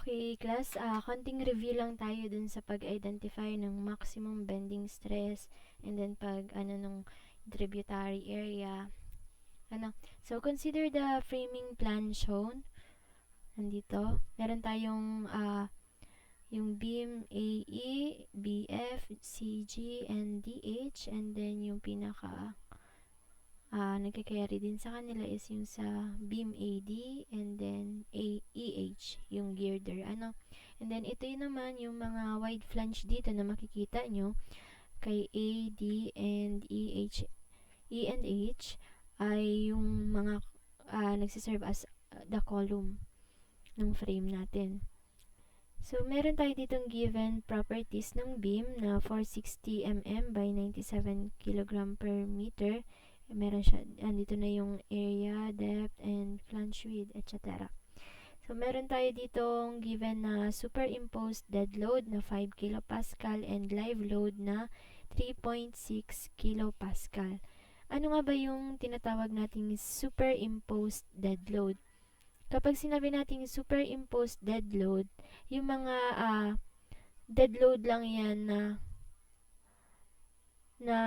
Okay, class, konting review lang tayo dun sa pag-identify ng maximum bending stress and then nung tributary area. So, consider the framing plan shown. Nandito, meron tayong yung beam AE, BF, CG, and DH, and then yung pinaka nagka-carry din sa kanila is yung sa beam AD and then EH, yung girder. And then ito yun naman yung mga wide flange dito na makikita nyo kay AD and EH. E and H ay yung mga nagsiserve as the column ng frame natin. So, meron tayo ditong given properties ng beam na 460 mm by 97 kg per meter. Meron siya, andito na yung area, depth, and flange width, etc. So, meron tayo ditong given na superimposed dead load na 5 kPa and live load na 3.6 kPa. Ano nga ba yung tinatawag nating superimposed dead load? Kapag sinabi nating superimposed dead load, yung mga dead load lang yan na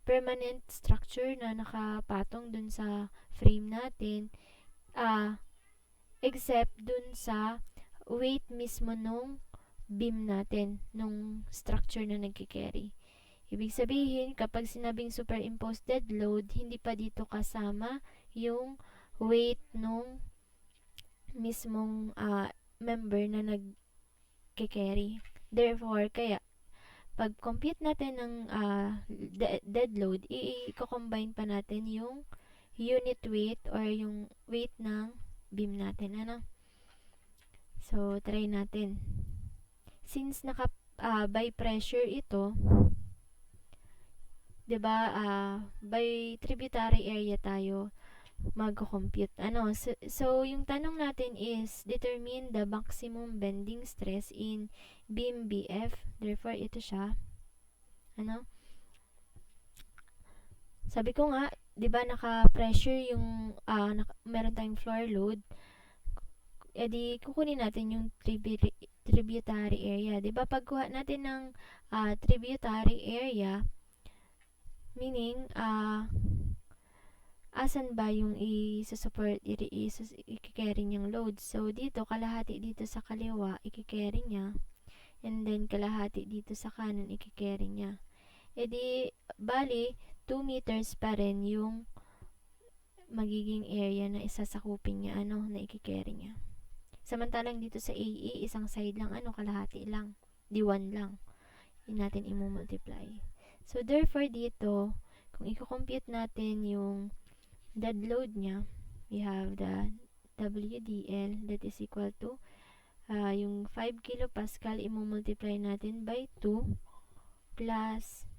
permanent structure na nakapatong dun sa frame natin, except dun sa weight mismo nung beam natin, nung structure na nagkikerry. Ibig sabihin, kapag sinabing superimposed dead load, hindi pa dito kasama yung weight nung mismong member na nagkikerry. Therefore, kaya pag compute natin ng dead load, i-combine pa natin yung unit weight or yung weight ng beam natin. So, try natin. Since by pressure ito, 'di ba, by tributary area tayo mag-compute. So, yung tanong natin is determine the maximum bending stress in beam BF. Therefore, ito siya. Sabi ko nga, 'di ba naka-pressure yung meron tayong floor load. Di kukunin natin yung tributary area. 'Di ba pagkuha natin ng tributary area, meaning asan ba yung i-support, i-carry niyang load. So, dito, kalahati dito sa kaliwa, i-carry niya. And then, kalahati dito sa kanan, i-carry niya. Bali, 2 meters pa rin yung magiging area na isasakupin niya, na i-carry niya. Samantalang dito sa AE, isang side lang, kalahati lang. D1 lang. Yun natin i-multiply. So, therefore, dito, kung i-compute natin yung dead load niya, we have the WDL that is equal to yung 5 kilopascal i-multiply natin by 2 plus,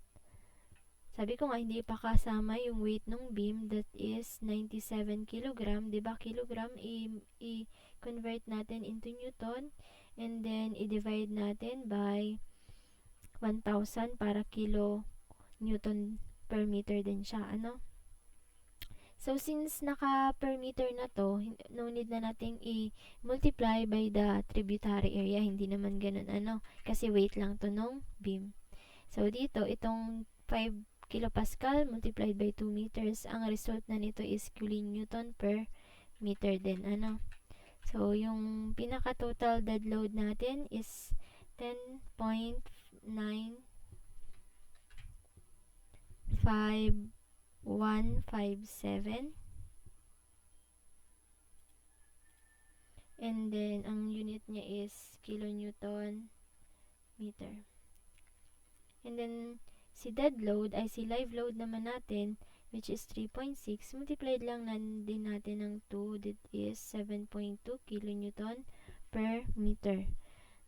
sabi ko nga hindi pa kasama yung weight ng beam that is 97 kg, diba kilogram i-convert natin into Newton and then i-divide natin by 1,000 para kilo Newton per meter din siya, So, since naka per meter na to, no need na nating i-multiply by the tributary area. Hindi naman ganun, kasi weight lang to nung beam. So, dito, itong 5 kilopascal multiplied by 2 meters, ang result na nito is kilonewton per meter din, So, yung pinaka-total dead load natin is 10.9157 and then ang unit niya is kilonewton meter. And then si dead load ay si live load naman natin, which is 3.6, multiplied lang din natin ng 2, that is 7.2 kilonewton per meter.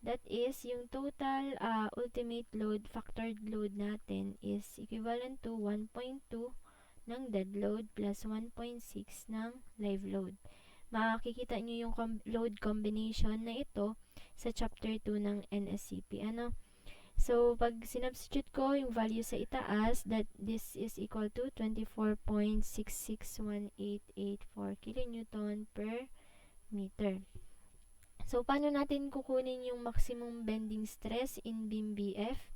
That is, yung total ultimate load, factored load natin is equivalent to 1.2 ng dead load plus 1.6 ng live load. Makikita nyo yung load combination na ito sa chapter 2 ng NSCP. So, pag sinubstitute ko yung value sa itaas, that this is equal to 24.661884 kilonewton per meter. So, paano natin kukunin yung maximum bending stress in beam BF?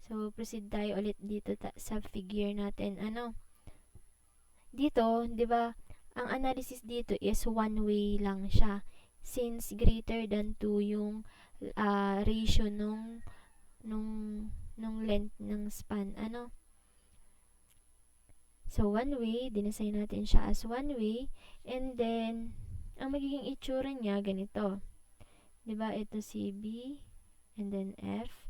So, proceed tayo ulit dito sa figure natin. Dito, di ba, ang analysis dito is one way lang siya. Since greater than 2 yung ratio nung length ng span. So, one way, dinasay natin siya as one way. And then, ang magiging itsura niya, ganito. Diba, ito si B, and then F.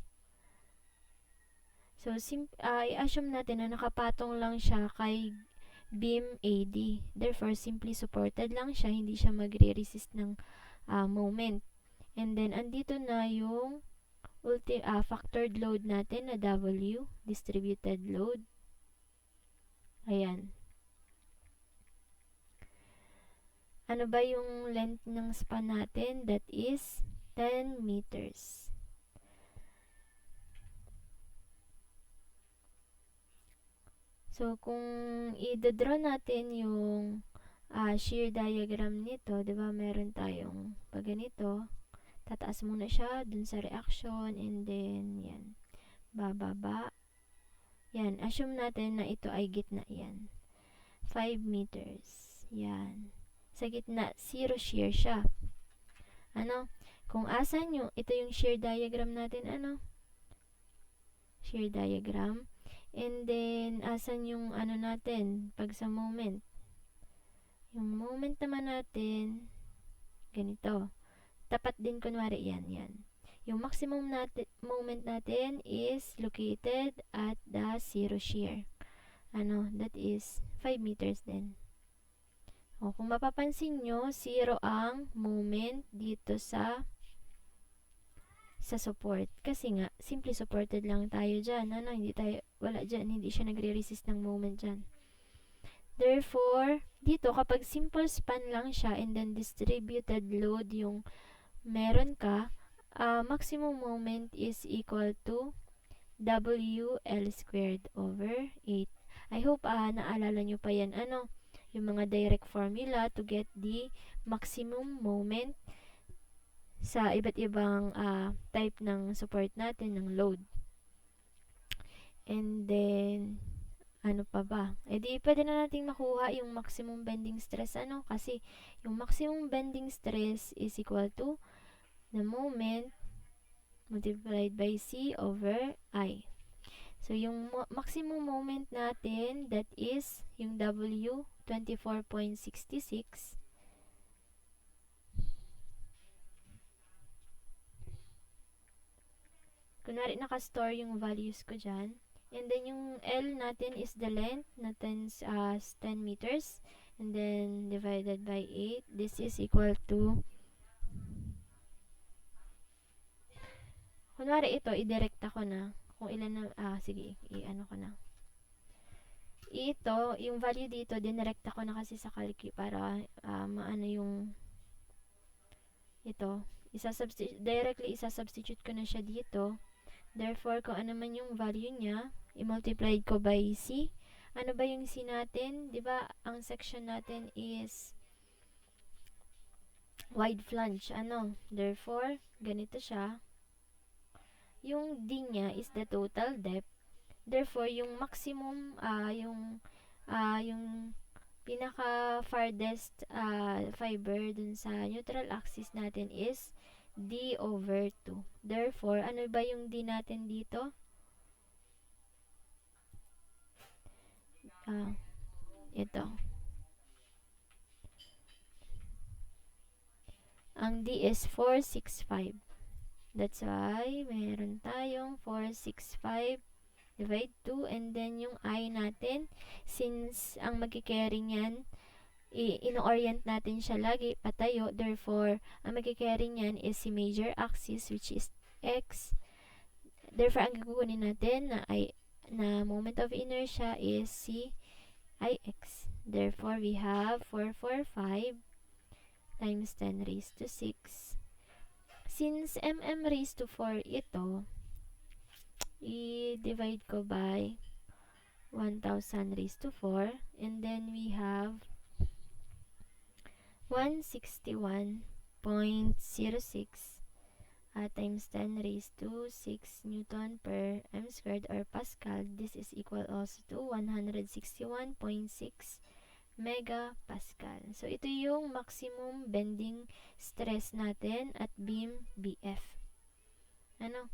So, i-assume natin na nakapatong lang siya kay beam AD. Therefore, simply supported lang siya, hindi siya magre-resist ng moment. And then, andito na yung factored load natin na W, distributed load. Ayan. Ano ba yung length ng span natin? That is 10 meters. So, kung i-draw natin yung shear diagram nito, di ba, meron tayong pag ganito, tataas muna siya dun sa reaction, and then, yan, bababa. Yan, assume natin na ito ay gitna yan. 5 meters. Yan. Sa gitna, zero shear siya. Kung asan yung, ito yung shear diagram natin, shear diagram. And then, asan yung natin, pag sa moment. Yung moment naman natin, ganito. Tapat din, kunwari, yan. Yung maximum moment natin is located at the zero shear. That is 5 meters din. O, kung mapapansin nyo, zero ang moment dito sa support. Kasi nga, simply supported lang tayo dyan. Wala dyan, hindi siya nagre-resist ng moment dyan. Therefore, dito, kapag simple span lang siya and then distributed load yung meron ka, maximum moment is equal to WL squared over 8. I hope naalala nyo pa yan, yung mga direct formula to get the maximum moment sa iba't ibang type ng support natin, ng load. And then, ano pa ba? Di pwede na natin makuha yung maximum bending stress, kasi yung maximum bending stress is equal to the moment multiplied by C over I. So, yung maximum moment natin, that is yung W, 24.66. Kunwari, nakastore yung values ko dyan. And then, yung L natin is the length natin as 10 meters. And then, divided by 8. This is equal to, kunwari ito, i-directa ko na. Kung ilan na, sige, i-ano ko na. Ito, yung value dito, dinirekta ko na kasi sa calc para maano yung ito. Directly isa-substitute ko na siya dito. Therefore, kung ano man yung value niya, i-multiplied ko by C. Ano ba yung C natin? Diba, ang section natin is wide flange. Therefore, ganito siya. Yung D niya is the total depth. Therefore, yung maximum, yung pinaka farthest fiber dun sa neutral axis natin is D over 2. Therefore, ano ba yung D natin dito? Ito. Ang D is 465. That's why, meron tayong 465 divide 2, and then yung I natin, since ang magkikerry niyan, ino-orient natin siya lagi patayo, therefore, ang magkikerry niyan is si major axis, which is X. Therefore, ang gagawin natin na moment of inertia is si IX. Therefore, we have 445 times 10 raised to 6. Since mm raised to 4 ito, i-divide ko by 1000 raised to 4, and then we have 161 0.06 times 10 raised to 6 Newton per m squared or Pascal. This is equal also to 161.6 megapascal. So, ito yung maximum bending stress natin at beam BF. Ano?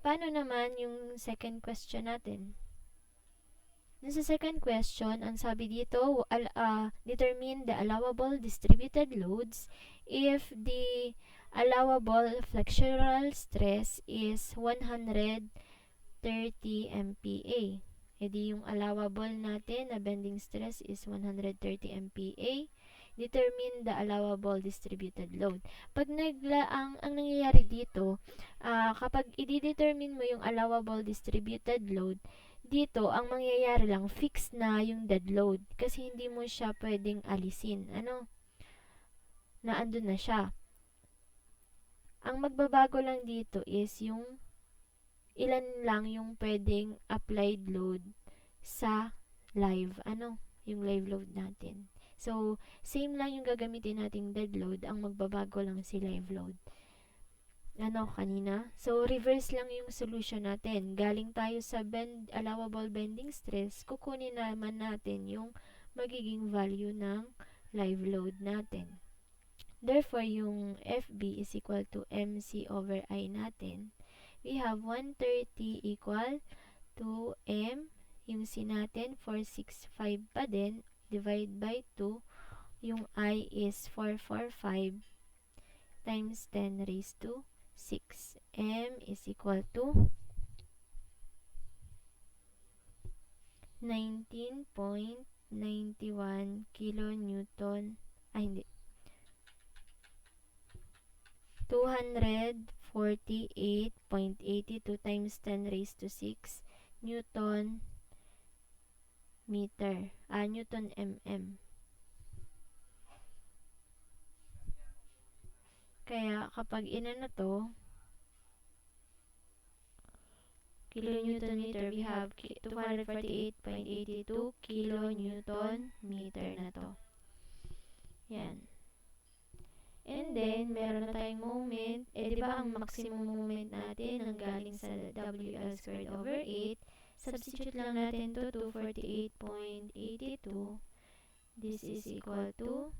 Paano naman yung second question natin? Sa second question, ang sabi dito, determine the allowable distributed loads if the allowable flexural stress is 130 MPa. Di yung allowable natin na bending stress is 130 MPa. Determine the allowable distributed load. Pag ang nangyayari dito, kapag i-determine mo yung allowable distributed load, dito, ang mangyayari lang, fix na yung dead load. Kasi hindi mo siya pwedeng alisin. Naandun na siya. Ang magbabago lang dito is yung ilan lang yung pwedeng applied load sa live. Yung live load natin. So, same lang yung gagamitin nating dead load. Ang magbabago lang si live load. Kanina? So, reverse lang yung solution natin. Galing tayo sa allowable bending stress, kukunin naman natin yung magiging value ng live load natin. Therefore, yung FB is equal to MC over I natin. We have 130 equal to M. Yung C natin, 465 pa din. Divide by 2. Yung I is 445 times 10 raised to 6. M is equal to 19.91 kilonewton. Hindi. 248.82 times 10 raised to 6 Newton meter. Newton mm. Kaya kapag inano to, kilonewton meter, we have 248.82 kilonewton meter na to. Yan. And then, meron na tayong moment. Diba ang maximum moment natin ang galing sa WL squared over 8. Substitute lang natin to 248.82. This is equal to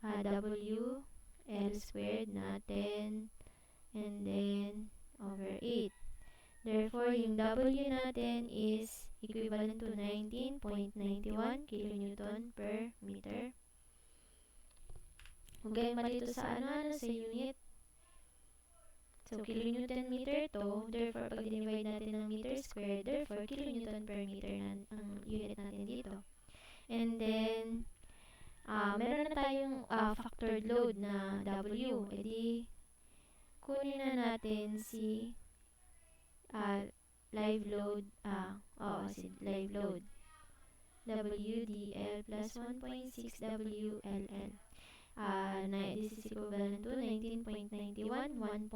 WL squared natin and then over 8. Therefore, yung W natin is equivalent to 19.91 kilonewton per meter. Huwag kayong malito sa sa unit. So, kilonewton meter to. Therefore, pag divide natin ng meter square, therefore, kilonewton per meter ang unit natin dito. And then, meron na tayong factored load na W. Kunin na natin si live load. Si live load. WDL plus 1.6 WLL. This is equivalent to 19.91, 1.2.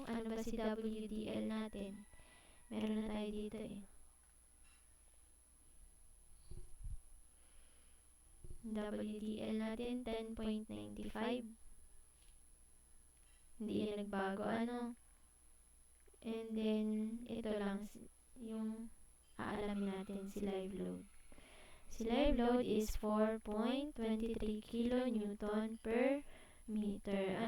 Ano ba si WDL natin? Meron na tayo dito WDL natin, 10.95. Hindi yan nagbago, And then, ito lang, yung aalamin natin si live load. Si live load is 4.23 kilonewton per meter.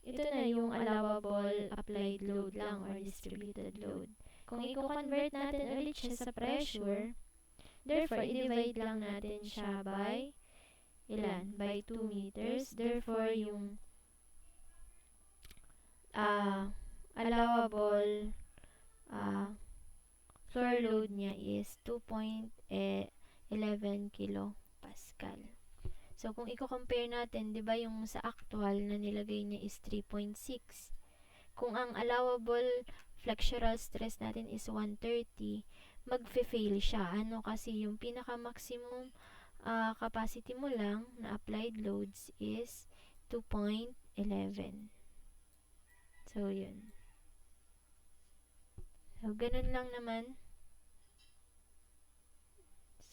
Ito na yung allowable applied load lang or distributed load. Kung i-convert natin ulit siya sa pressure, therefore, i-divide lang natin siya by ilan? By 2 meters. Therefore, yung allowable floor load niya is 2.11 kilopascal. So, kung i-compare natin, di ba yung sa actual na nilagay niya is 3.6. Kung ang allowable flexural stress natin is 130, magfe-fail siya. Kasi yung pinaka-maximum capacity mo lang na applied loads is 2.11. So, yun. So, ganun lang naman.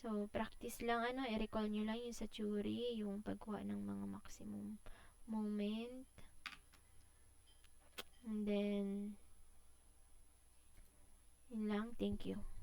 So, practice lang, i-recall nyo lang yung sa theory, yung pagkuha ng mga maximum moment. And then, yun lang. Thank you.